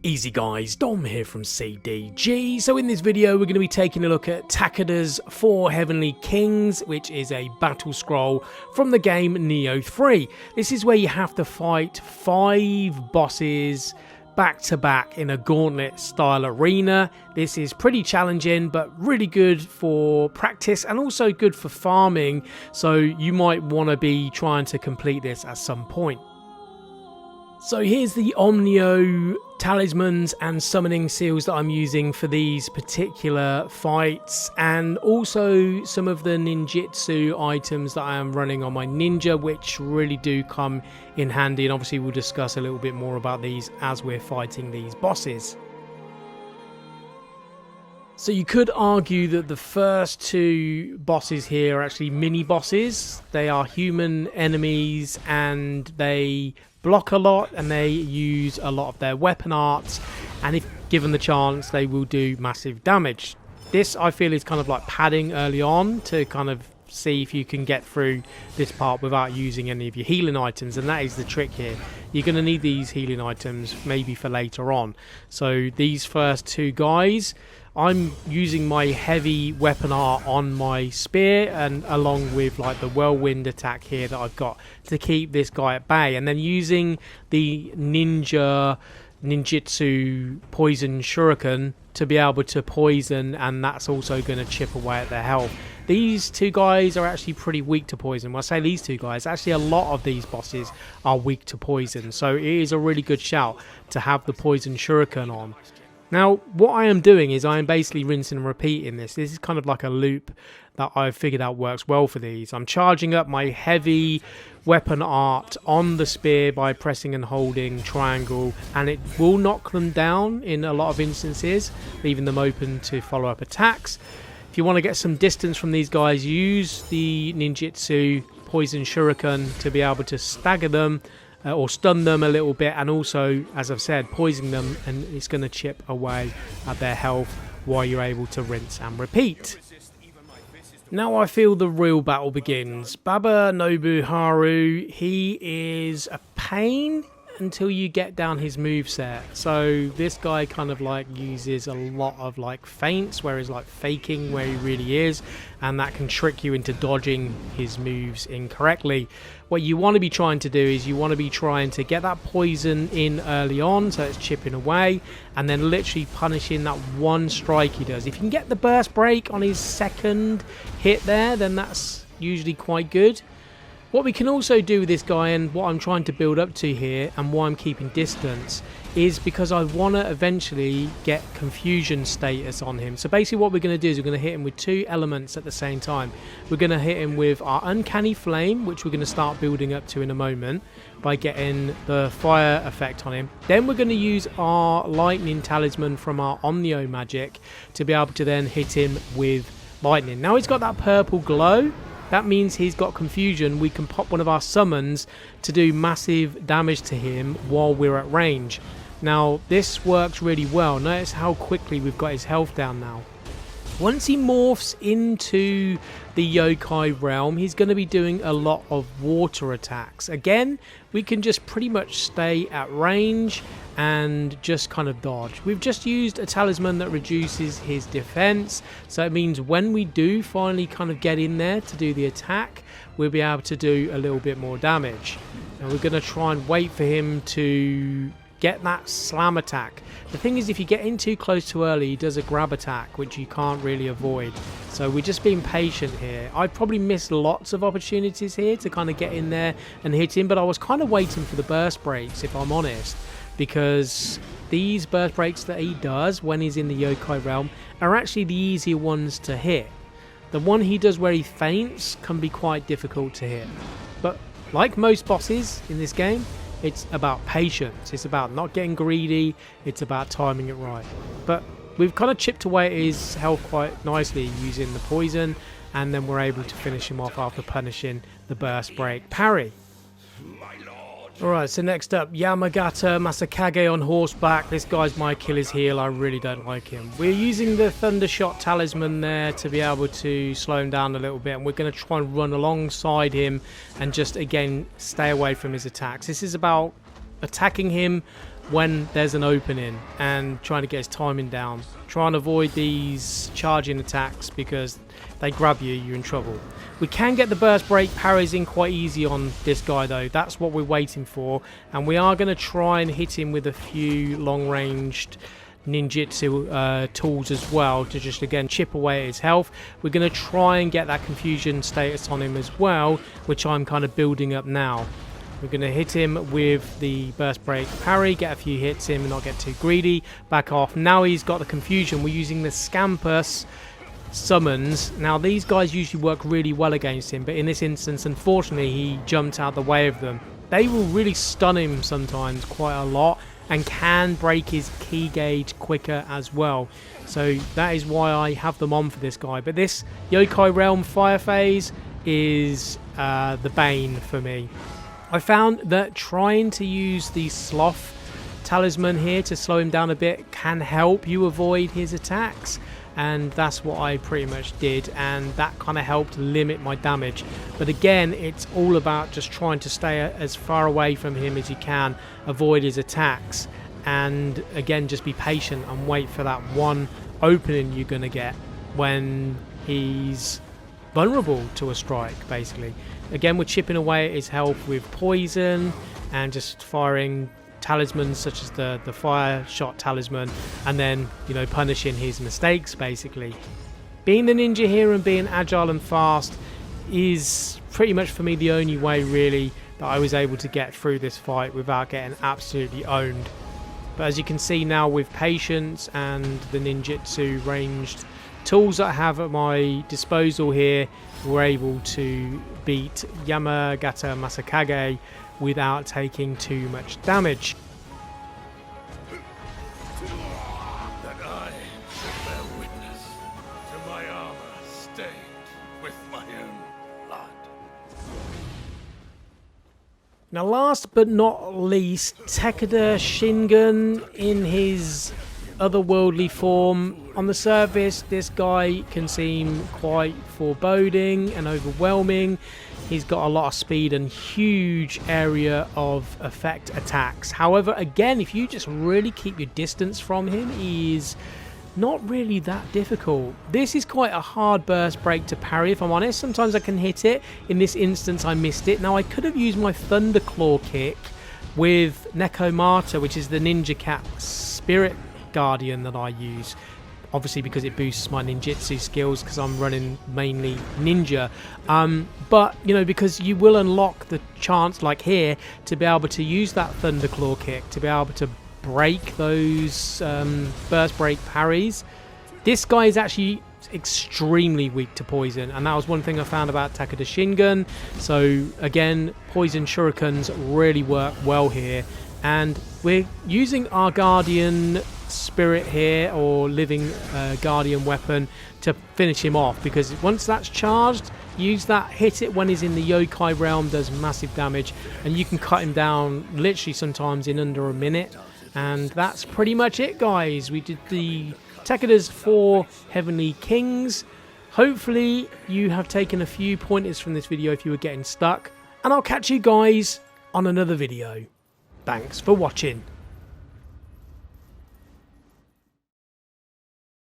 Easy guys, Dom here from CDG. So in this video we're going to be taking a look at TAKEDA'S 4 Heavenly Kings, which is a battle scroll from the game Nioh 3. This is where you have to fight 5 bosses back to back in a gauntlet style arena. This is pretty challenging but really good for practice and also good for farming, so you might want to be trying to complete this at some point. So here's the Omnio talismans and summoning seals that I'm using for these particular fights, and also some of the ninjutsu items that I am running on my ninja, which really do come in handy, and obviously we'll discuss a little bit more about these as we're fighting these bosses. So you could argue that the first 2 bosses here are actually mini bosses. They are human enemies and they block a lot and they use a lot of their weapon arts, and if given the chance they will do massive damage. This I feel is kind of like padding early on to kind of see if you can get through this part without using any of your healing items, and that is the trick here. You're going to need these healing items maybe for later on. So these first 2 guys, I'm using my heavy weapon art on my spear, and along with like the whirlwind attack here that I've got to keep this guy at bay, and then using the ninjutsu poison shuriken to be able to poison, and that's also going to chip away at their health. These 2 guys are actually pretty weak to poison. When I say these 2 guys, actually a lot of these bosses are weak to poison, so it is a really good shout to have the poison shuriken on. Now, what I am doing is I am basically rinsing and repeating this. This is kind of like a loop that I've figured out works well for these. I'm charging up my heavy weapon art on the spear by pressing and holding triangle, and it will knock them down in a lot of instances, leaving them open to follow up attacks. If you want to get some distance from these guys, use the ninjutsu poison shuriken to be able to stagger them or stun them a little bit, and also, as I've said, poison them, and it's going to chip away at their health while you're able to rinse and repeat. Now I feel the real battle begins. Baba Nobuharu, he is a pain until you get down his moveset. So this guy kind of like uses a lot of like feints, where he's like faking where he really is, and that can trick you into dodging his moves incorrectly. What you want to be trying to do is you want to be trying to get that poison in early on, so it's chipping away, and then literally punishing that one strike he does. If you can get the burst break on his second hit there, then that's usually quite good. What we can also do with this guy, and what I'm trying to build up to here, and why I'm keeping distance, is because I want to eventually get confusion status on him. So basically what we're going to do is we're going to hit him with 2 elements at the same time. We're going to hit him with our uncanny flame, which we're going to start building up to in a moment by getting the fire effect on him. Then we're going to use our lightning talisman from our Omnio magic to be able to then hit him with lightning. Now he's got that purple glow. That means he's got confusion. We can pop one of our summons to do massive damage to him while we're at range. Now this works really well. Notice how quickly we've got his health down now. Once he morphs into the yokai realm, he's going to be doing a lot of water attacks. Again, we can just pretty much stay at range and just kind of dodge. We've just used a talisman that reduces his defense, so it means when we do finally kind of get in there to do the attack, we'll be able to do a little bit more damage. And we're going to try and wait for him to get that slam attack. The thing is, if you get in too close too early, he does a grab attack, which you can't really avoid. So we're just being patient here. I probably missed lots of opportunities here to kind of get in there and hit him, but I was kind of waiting for the burst breaks, if I'm honest, because these burst breaks that he does when he's in the yokai realm are actually the easier ones to hit. The one he does where he faints can be quite difficult to hit. But like most bosses in this game, it's about patience. It's about not getting greedy. It's about timing it right. But we've kind of chipped away at his health quite nicely using the poison, and then we're able to finish him off after punishing the burst break parry. Alright, so next up, Yamagata, Masakage on horseback. This guy's my Achilles heel. I really don't like him. We're using the Thundershot talisman there to be able to slow him down a little bit, and we're going to try and run alongside him and just, again, stay away from his attacks. This is about attacking him when there's an opening and trying to get his timing down. Try and avoid these charging attacks because if they grab you, you're in trouble. We can get the burst break parries in quite easy on this guy though. That's what we're waiting for, and we are going to try and hit him with a few long-ranged ninjutsu tools as well to just again chip away at his health. We're going to try and get that confusion status on him as well, which I'm kind of building up now. We're going to hit him with the burst break parry, get a few hits in and not get too greedy, back off. Now he's got the confusion. We're using the Scampus summons. Now these guys usually work really well against him, but in this instance unfortunately he jumped out the way of them. They will really stun him sometimes quite a lot and can break his key gauge quicker as well. So that is why I have them on for this guy. But this Yokai Realm Fire Phase is the bane for me. I found that trying to use the Sloth Talisman here to slow him down a bit can help you avoid his attacks, and that's what I pretty much did, and that kind of helped limit my damage. But again, it's all about just trying to stay as far away from him as you can, avoid his attacks, and again just be patient and wait for that one opening you're going to get when he's vulnerable to a strike basically. Again, we're chipping away at his health with poison and just firing talismans such as the fire shot talisman, and then, you know, punishing his mistakes basically. Being the ninja here and being agile and fast is pretty much for me the only way really that I was able to get through this fight without getting absolutely owned. But as you can see now, with patience and the ninjutsu ranged tools that I have at my disposal here, we're able to beat Yamagata Masakage without taking too much damage. That I should bear witness to my armor stained with my own blood. Now last but not least, Takeda Shingun in his otherworldly form. On the surface, this guy can seem quite foreboding and overwhelming. He's got a lot of speed and huge area of effect attacks. However, again, if you just really keep your distance from him, he's not really that difficult. This is quite a hard burst break to parry, if I'm honest. Sometimes I can hit it. In this instance, I missed it. Now, I could have used my Thunderclaw kick with Nekomata, which is the Ninja Cat Spirit Guardian that I use, obviously because it boosts my ninjutsu skills because I'm running mainly ninja, but you know, because you will unlock the chance like here to be able to use that Thunderclaw kick to be able to break those burst break parries. This guy is actually extremely weak to poison, and that was one thing I found about Takeda Shingun. So again, poison shurikens really work well here, and we're using our Guardian Spirit here, or living Guardian weapon, to finish him off, because once that's charged, use that, hit it when he's in the Yokai realm, does massive damage, and you can cut him down literally sometimes in under a minute. And that's pretty much it, guys. We did the Takeda's 4 Heavenly Kings. Hopefully you have taken a few pointers from this video if you were getting stuck, and I'll catch you guys on another video. Thanks for watching.